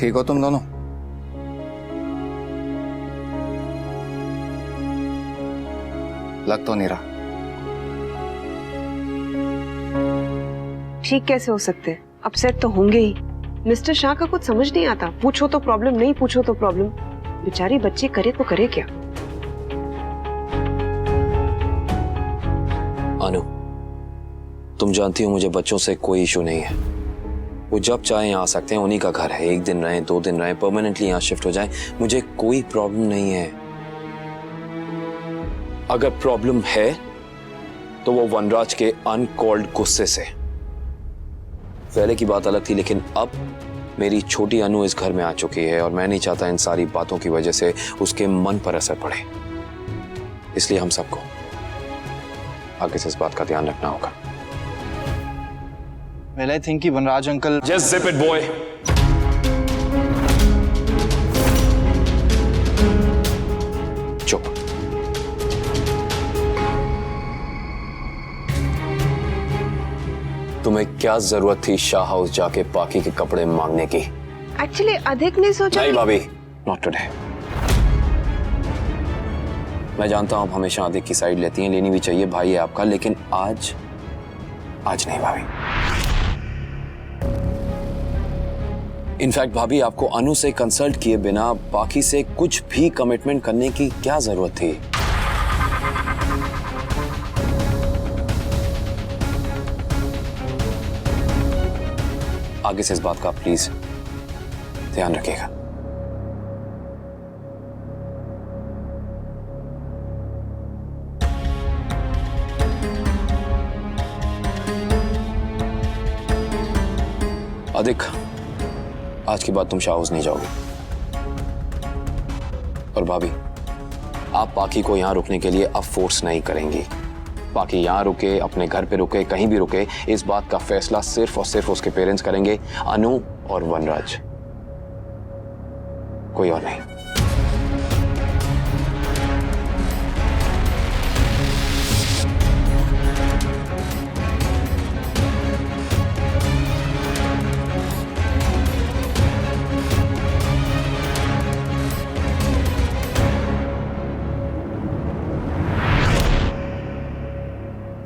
ठीक हो तुम दोनों? लग तो नहीं रहा। ठीक कैसे हो सकते हैं? अपसेट तो होंगे ही। मिस्टर शाह का कुछ समझ नहीं आता, पूछो तो प्रॉब्लम, नहीं पूछो तो प्रॉब्लम। बेचारी बच्ची करे तो करे क्या? अनु, तुम जानती हो मुझे बच्चों से कोई इशू नहीं है। वो जब चाहे यहाँ आ सकते हैं, उन्हीं का घर है। 1 दिन रहे, 2 दिन रहे, परमानेंटली यहाँ शिफ्ट हो जाए, मुझे कोई प्रॉब्लम नहीं है। अगर प्रॉब्लम है तो वो वनराज के अनकॉल्ड गुस्से से। पहले की बात अलग थी, लेकिन अब मेरी छोटी अनु इस घर में आ चुकी है और मैं नहीं चाहता इन सारी बातों की वजह से उसके मन पर असर पड़े। इसलिए हम सबको आगे से इस बात का ध्यान रखना होगा। Well, I think कि वनराज uncle Just zip it, boy. चुप। तुम्हें क्या जरूरत थी शाह हाउस जाके पाकी के कपड़े मांगने की? एक्चुअली अधिक ने सोचा। नहीं भाभी, नॉट टुडे। मैं जानता हूं आप हमेशा अधिक की साइड लेती हैं, लेनी भी चाहिए, भाई है आपका, लेकिन आज नहीं भाभी। इनफैक्ट भाभी, आपको अनु से कंसल्ट किए बिना बाकी से कुछ भी कमिटमेंट करने की क्या जरूरत थी? आगे से इस बात का प्लीज ध्यान रखिएगा। अधिक, आज के बाद तुम शाह हाउस नहीं जाओगे। और भाभी, आप पाकी को यहां रुकने के लिए अब फोर्स नहीं करेंगी। पाकी यहां रुके, अपने घर पे रुके, कहीं भी रुके, इस बात का फैसला सिर्फ और सिर्फ उसके पेरेंट्स करेंगे, अनु और वनराज, कोई और नहीं।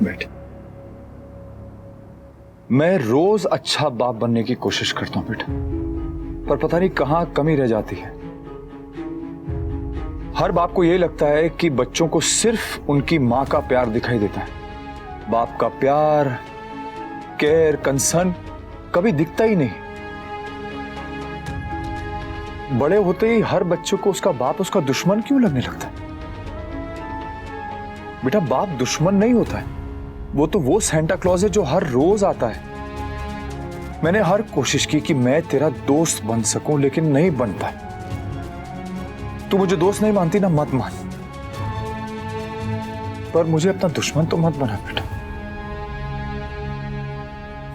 बैठ। मैं रोज अच्छा बाप बनने की कोशिश करता हूं बेटा, पर पता नहीं कहां कमी रह जाती है। हर बाप को यह लगता है कि बच्चों को सिर्फ उनकी मां का प्यार दिखाई देता है। बाप का प्यार, केयर, कंसर्न कभी दिखता ही नहीं। बड़े होते ही हर बच्चों को उसका बाप उसका दुश्मन क्यों लगने लगता है? बेटा, बाप दुश्मन नहीं होता है, वो तो वो सेंटा क्लॉज है जो हर रोज आता है। मैंने हर कोशिश की कि मैं तेरा दोस्त बन सकूं, लेकिन नहीं बन पाया। तू मुझे दोस्त नहीं मानती ना, मत मान, पर मुझे अपना दुश्मन तो मत बना बेटा।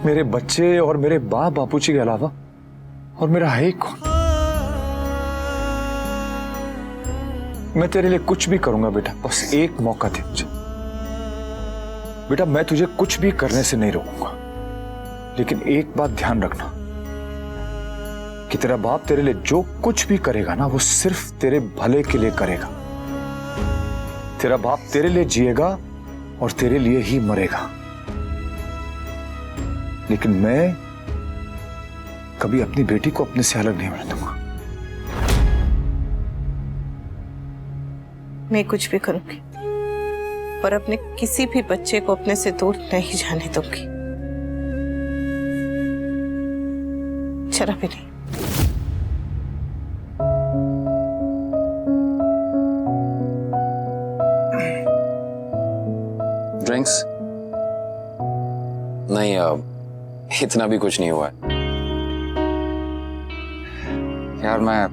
मेरे बच्चे और मेरे बाप बापूजी के अलावा और मेरा है कौन? मैं तेरे लिए कुछ भी करूंगा बेटा, बस एक मौका दे मुझे। बेटा, मैं तुझे कुछ भी करने से नहीं रोकूंगा, लेकिन एक बात ध्यान रखना कि तेरा बाप तेरे लिए जो कुछ भी करेगा ना, वो सिर्फ तेरे भले के लिए करेगा। तेरा बाप तेरे लिए जिएगा और तेरे लिए ही मरेगा, लेकिन मैं कभी अपनी बेटी को अपने से अलग नहीं होने दूंगा। मैं कुछ भी करूंगी, पर अपने किसी भी बच्चे को अपने से दूर नहीं जाने दूंगी, जरा भी नहीं। ड्रिंक्स? नहीं, इतना भी कुछ नहीं हुआ है। यार, मैं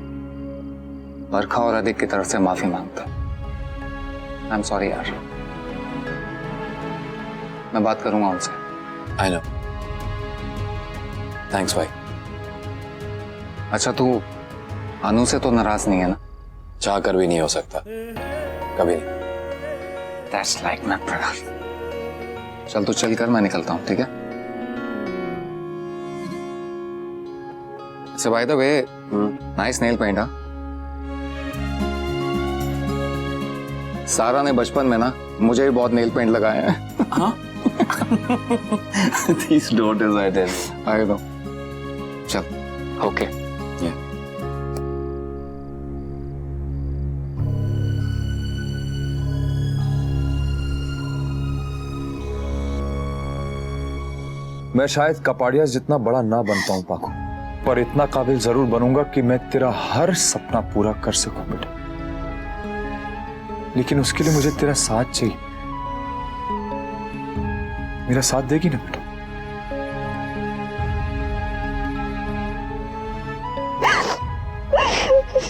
बरखा और अधिक की तरफ से माफी मांगता। आई एम सॉरी यार, मैं बात करूंगा उनसे। I know. थैंक्स भाई। अच्छा, तू अनु से तो नाराज नहीं है ना? चाह कर भी नहीं हो सकता, कभी नहीं। That's like my brother. चल तू चल कर, मैं निकलता हूँ, ठीक है? So by the way, nice nail paint, हाँ? सारा ने बचपन में ना मुझे भी बहुत नेल पेंट लगाए हैं। हाँ? These daughters, I tell you. I know. चल, Okay. yeah. मैं शायद कपाड़िया जितना बड़ा ना बन पाऊं पाको, पर इतना काबिल जरूर बनूंगा कि मैं तेरा हर सपना पूरा कर सकूं बेटा। लेकिन उसके लिए मुझे तेरा साथ चाहिए। मेरा साथ देगी ना बेटा?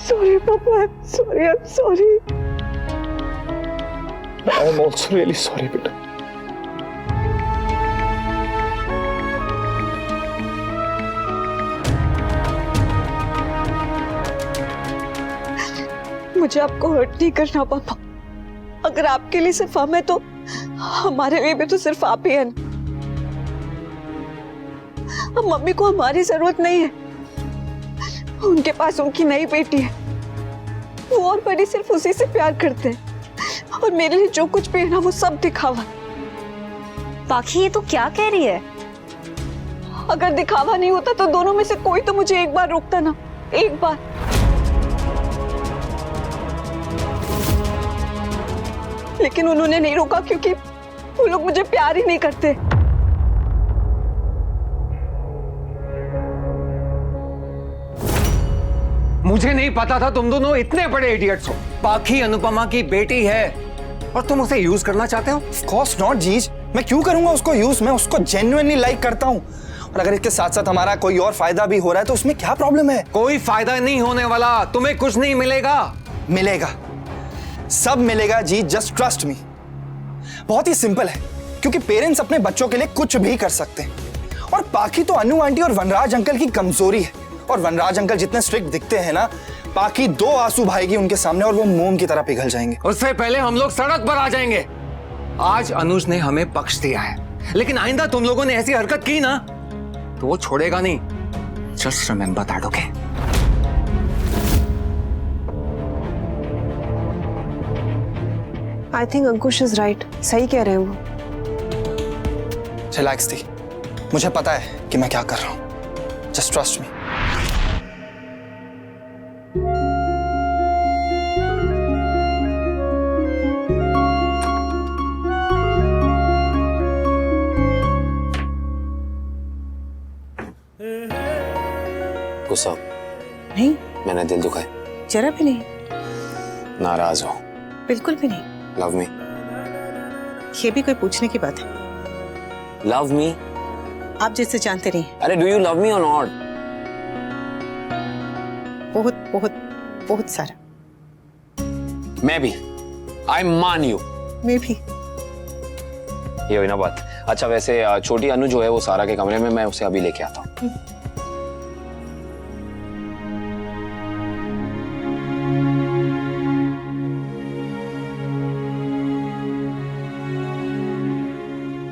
Sorry, Papa. I'm sorry. I'm sorry. I am also really sorry बेटा। मुझे आपको हर्ट नहीं करना पापा। अगर आपके लिए सिर्फ हम है तो हमारे लिए भी तो सिर्फ आप ही हैं। अब मम्मी को हमारी जरूरत नहीं है। उनके पास उनकी नई बेटी है, वो और बड़ी सिर्फ उसी से प्यार करते हैं। और मेरे लिए जो कुछ भी है ना वो सब दिखावा। पाखी ये तो क्या कह रही है? अगर दिखावा नहीं होता तो दोनों में से कोई तो मुझे एक बार रोकता ना, एक बार। लेकिन उन्होंने नहीं रोका क्योंकि वो लोग मुझे प्यार ही नहीं करते। मुझे नहीं पता था तुम दोनों इतने बड़े इडियट्स हो। पाखी अनुपमा की बेटी है और तुम उसे यूज करना चाहते हो? Of course not, जीज। मैं क्यों करूंगा उसको यूज? मैं उसको जेन्युइनली लाइक करता हूँ। और अगर इसके साथ साथ हमारा कोई और फायदा भी हो रहा है तो उसमें क्या प्रॉब्लम है? कोई फायदा नहीं होने वाला, तुम्हें कुछ नहीं मिलेगा। मिलेगा, सब मिलेगा जी, जस्ट ट्रस्ट मी। बहुत ही सिंपल है, क्योंकि पेरेंट्स अपने बच्चों के लिए कुछ भी कर सकते हैं। और बाकी तो अनु आंटी और वनराज अंकल की कमजोरी है। और वनराज अंकल जितने स्ट्रिक्ट दिखते हैं ना, बाकी 2 आंसू भाएगी उनके सामने और वो मोम की तरह पिघल जाएंगे। उससे पहले हम लोग सड़क पर आ जाएंगे। आज अनुज ने हमें पक्ष दिया है, लेकिन आइंदा तुम लोगों ने ऐसी हरकत की ना तो वो छोड़ेगा नहीं। Just remember that, okay? I think Ankush is right. सही कह रहे हैं वो। रिलैक्स थी, मुझे पता है कि मैं क्या कर रहा हूं। Just trust me. गुस्सा नहीं, मैंने दिल दुखाए? जरा भी नहीं, नाराज हो? बिल्कुल भी नहीं। Love me? ये भी कोई पूछने की बात है? Love me? आप जिससे जानते नहीं। अरे डू यू लव मी और नॉट? बहुत बहुत बहुत सारा। मैं भी। आई मान यू। मैं भी। ये हुई ना बात। अच्छा वैसे छोटी अनु जो है वो सारा के कमरे में, मैं उसे अभी लेके आता हूँ।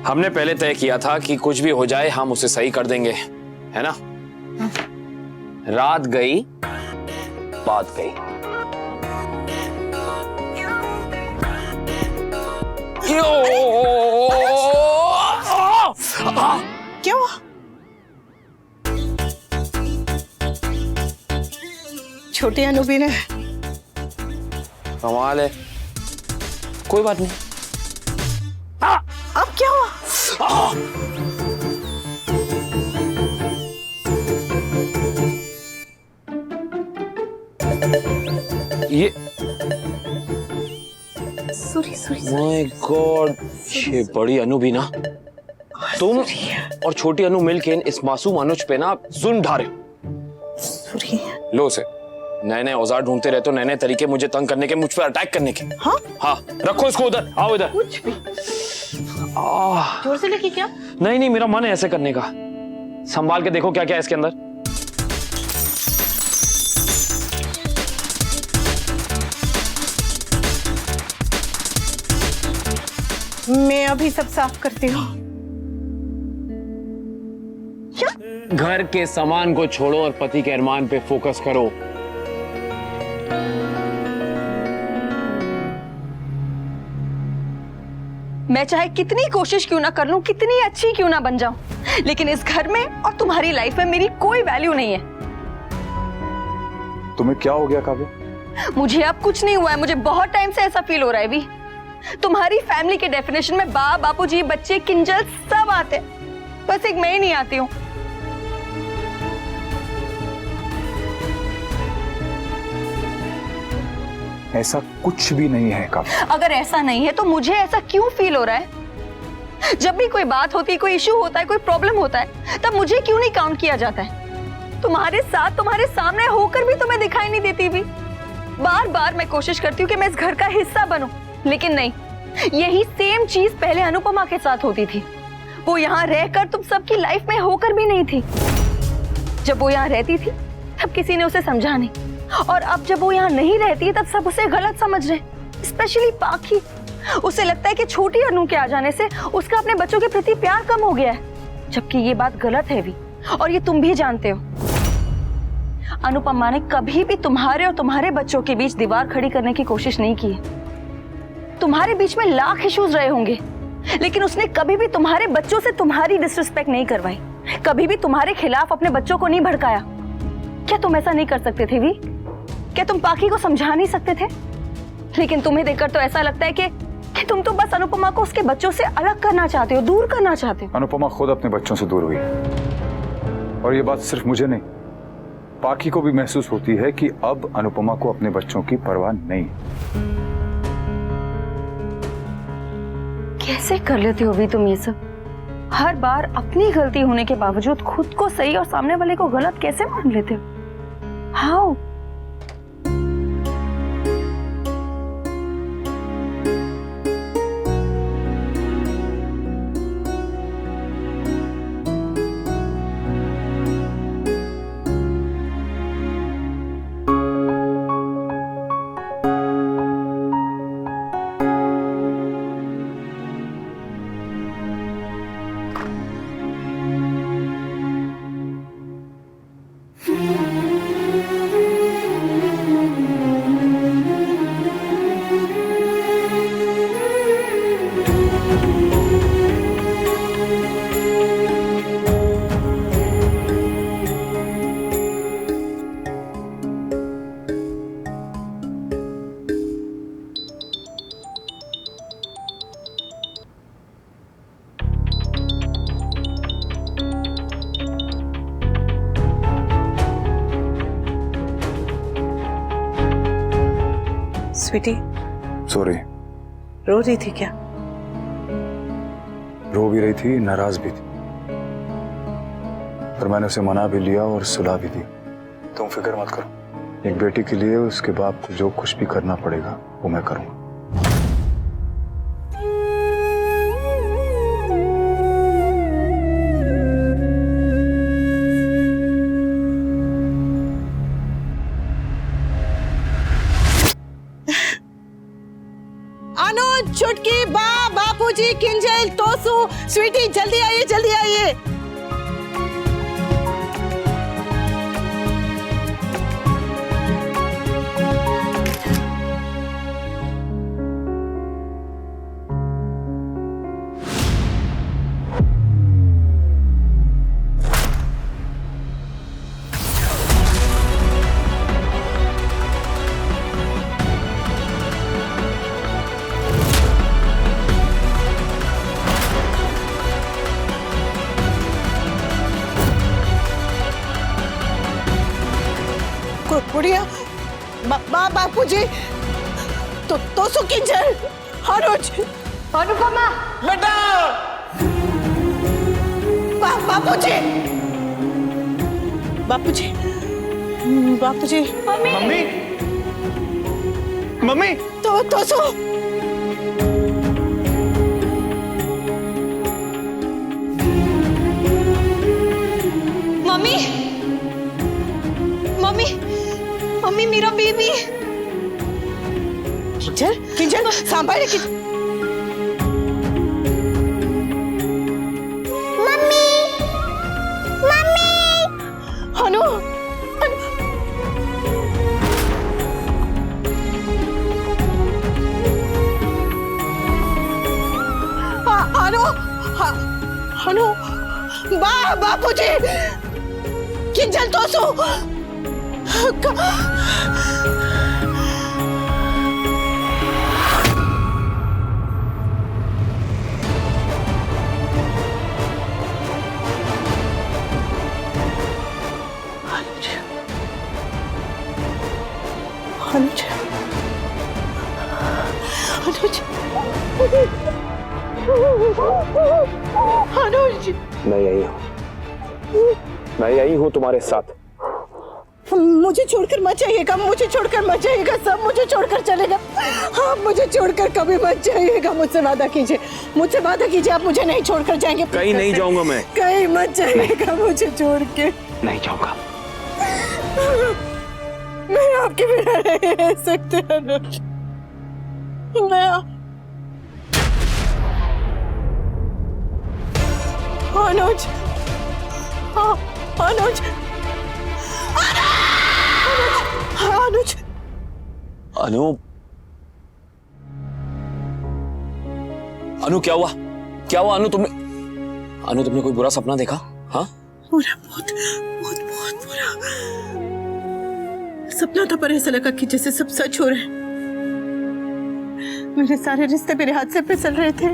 हमने पहले तय किया था कि कुछ भी हो जाए हम उसे सही कर देंगे, है ना? रात गई बात गई। क्यों? छोटी अनुबी ने। कमाल है। कोई बात नहीं। अब क्या हुआ? ये सॉरी सॉरी। माय गॉड, ये बड़ी अनु भी ना, तुम और छोटी अनु मिलके इस मासूम अनुज पे ना जुल्म ढा रहे हो। सॉरी। लो से नए नए औजार ढूंढते रहते हो, नए नए तरीके मुझे तंग करने के, मुझ पर अटैक करने के। हाँ हाँ, रखो इसको उधर, आओ इधर। कुछ भी जोर से लेके क्या? नहीं नहीं, मेरा मन है ऐसे करने का। संभाल के देखो क्या क्या है इसके अंदर। मैं अभी सब साफ करती हूँ। क्या? घर के सामान को छोड़ो और पति के अरमान पे फोकस करो। मैं चाहे कितनी कोशिश क्यों ना कर लूं, कितनी अच्छी क्यों ना बन जाऊं, लेकिन इस घर में और तुम्हारी लाइफ में मेरी कोई वैल्यू नहीं है। तुम्हें क्या हो गया काव्य? मुझे अब कुछ नहीं हुआ है, मुझे बहुत टाइम से ऐसा फील हो रहा है भी। तुम्हारी फैमिली के डेफिनेशन में बाप, बापूजी, बच्चे, किंजल सब आते हैं, बस एक मैं ही नहीं आती हूँ। ऐसा कुछ भी नहीं है काव्य। अगर ऐसा नहीं है तो मुझे ऐसा क्यों फील हो रहा है? जब भी कोई बात होती है, कोई इशू होता है, कोई प्रॉब्लम होता है, तब मुझे क्यों नहीं काउंट किया जाता है? तुम्हारे साथ, तुम्हारे सामने होकर भी तुम्हें दिखाई नहीं देती भी। बार बार मैं कोशिश करती हूँ कि मैं इस घर का हिस्सा बनूं, लेकिन नहीं। यही सेम चीज पहले अनुपमा के साथ होती थी। वो यहाँ रहकर तुम सबकी लाइफ में होकर भी नहीं थी। जब वो यहाँ रहती थी तब किसी ने उसे समझा नहीं, और अब जब वो यहाँ नहीं रहती है तब सब उसे गलत समझ रहे, स्पेशली पाखी। उसे लगता है कि छोटी अनु के आ जाने से उसका अपने बच्चों के प्रति प्यार कम हो गया है, जबकि ये बात गलत है भी, और ये तुम भी जानते हो। अनुपमा ने कभी भी तुम्हारे और तुम्हारे बच्चों के बीच दीवार खड़ी करने की कोशिश नहीं की है। तुम्हारे बीच में लाख इश्यूज रहे होंगे, लेकिन उसने कभी भी तुम्हारे बच्चों से तुम्हारी डिसरिस्पेक्ट नहीं करवाई, कभी भी तुम्हारे खिलाफ अपने बच्चों को नहीं भड़काया। क्या तुम ऐसा नहीं कर सकते थे भी? क्या तुम पाखी को समझा नहीं सकते थे? लेकिन तुम्हें देखकर तो ऐसा लगता है कि तुम तो बस अनुपमा को उसके बच्चों से अलग करना चाहते हो, दूर करना चाहते हो। अनुपमा खुद अपने बच्चों से दूर हुई, और ये बात सिर्फ मुझे नहीं, पाखी को भी महसूस होती है कि अब अनुपमा को अपने बच्चों की परवाह नहीं। कैसे कर लेते हो भी तुम ये सब? हर बार अपनी गलती होने के बावजूद खुद को सही और सामने वाले को गलत कैसे मान लेते हो? हाउ? स्वीटी, सॉरी। रो रही थी क्या? रो भी रही थी, नाराज भी थी, पर मैंने उसे मना भी लिया और सुला भी दी। तुम फिक्र मत करो, एक बेटी के लिए उसके बाप को जो कुछ भी करना पड़ेगा वो मैं करूंगा। अनु, चुटकी, बापूजी, किंजल, तोसू, स्वीटी, जल्दी आइए, जल्दी आइए। बुढ़िया, बापूजी, तो सुकिंजल, अनुज, अनुपमा, बेटा, बापूजी, बापूजी, बापूजी, मम्मी, मम्मी, तो सो। मम्मी, मम्मी, मम्मी, मेरा बेबी। किंजल, किंजल, सांभाले कि मम्मी, मम्मी। अनु बापूजी किंजल तो सो अनुज अनुज अनुज मैं यही हूँ तुम्हारे साथ। मुझे छोड़कर मत जाइएगा, मुझे छोड़कर मत जाइएगा, सब मुझे छोड़कर चलेगा। आप मुझे छोड़कर कभी मत जाइएगा, मुझसे वादा कीजिए, मुझसे वादा कीजिए आप मुझे नहीं छोड़कर जाएंगे। कहीं नहीं जाऊंगा मैं। कहीं मत जाइएगा मुझे छोड़ के। नहीं जाऊंगा। मैं आपके बिना नहीं रह सकती अनुज। मैं अनुज अनुज अनुज अनु अनु क्या हुआ अनु तुमने कोई बुरा सपना देखा? हाँ बुरा, बहुत बहुत बहुत बुरा सपना था, पर ऐसा लगा कि जैसे सब सच हो रहा है। मेरे सारे रिश्ते मेरे हाथ से फिसल रहे थे,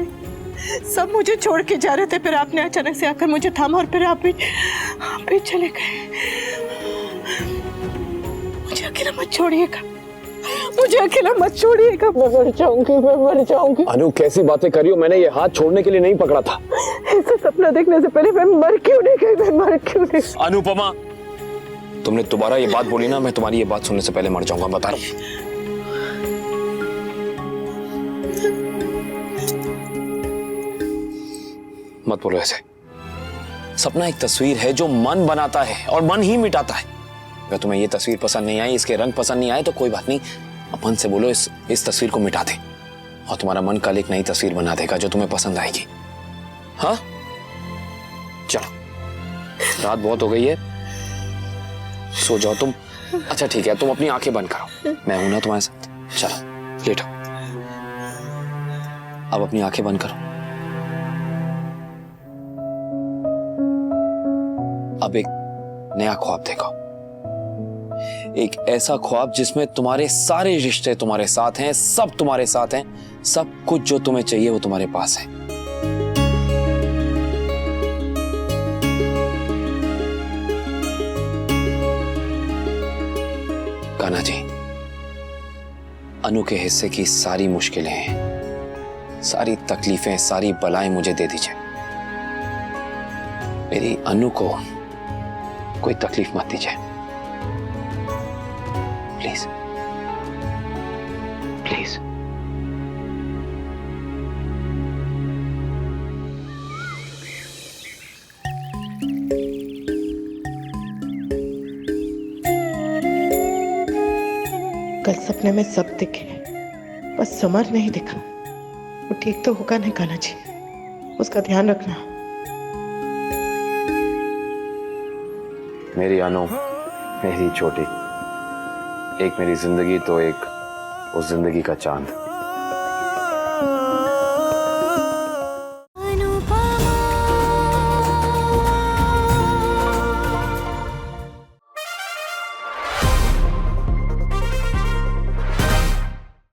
सब मुझे छोड़ के जा रहे थे, फिर आपने अचानक से आकर मुझे थामा और फिर आप भी चले गए। मुझे अकेला मत छोड़िएगा, मुझे अकेला मत छोड़िएगा, मैं मर जाऊंगी। अनु कैसी बातें कर रही हो? मैंने ये हाथ छोड़ने के लिए नहीं पकड़ा था। ऐसा सपना देखने से पहले मैं मर क्यों नहीं गई? अनुपमा, तुमने दोबारा ये बात बोली ना, मैं तुम्हारी ये बात सुनने से पहले मर जाऊंगा, बता रहा हूं। मत बोलो ऐसे। सपना एक तस्वीर है जो मन बनाता है और मन ही मिटाता है। अगर तुम्हें ये तस्वीर पसंद नहीं आई, इसके रंग पसंद नहीं आए तो कोई बात नहीं, मन से बोलो इस तस्वीर को मिटा दे और तुम्हारा मन कल एक नई तस्वीर बना देगा जो तुम्हें पसंद आएगी। हाँ चलो, रात बहुत हो गई है, सो जाओ तुम। अच्छा ठीक है, तुम अपनी आंखें बंद करो, मैं हूं ना तुम्हारे साथ। चलो लेटो, अब अपनी आंखें बंद करो। अब एक नया ख्वाब देखो, एक ऐसा ख्वाब जिसमें तुम्हारे सारे रिश्ते तुम्हारे साथ हैं, सब तुम्हारे साथ हैं, सब कुछ जो तुम्हें चाहिए वो तुम्हारे पास है। कान्हा जी, अनु के हिस्से की सारी मुश्किलें, सारी तकलीफें, सारी बलाएं मुझे दे दीजिए। मेरी अनु को कोई तकलीफ मत दीजिए, प्लीज प्लीज। कल सपने में सब दिखे, बस समर नहीं दिखा। वो ठीक तो होगा नहीं कान्हा जी, उसका ध्यान रखना। मेरी अनु, मेरी छोटी, एक मेरी जिंदगी तो एक उस जिंदगी का चांद।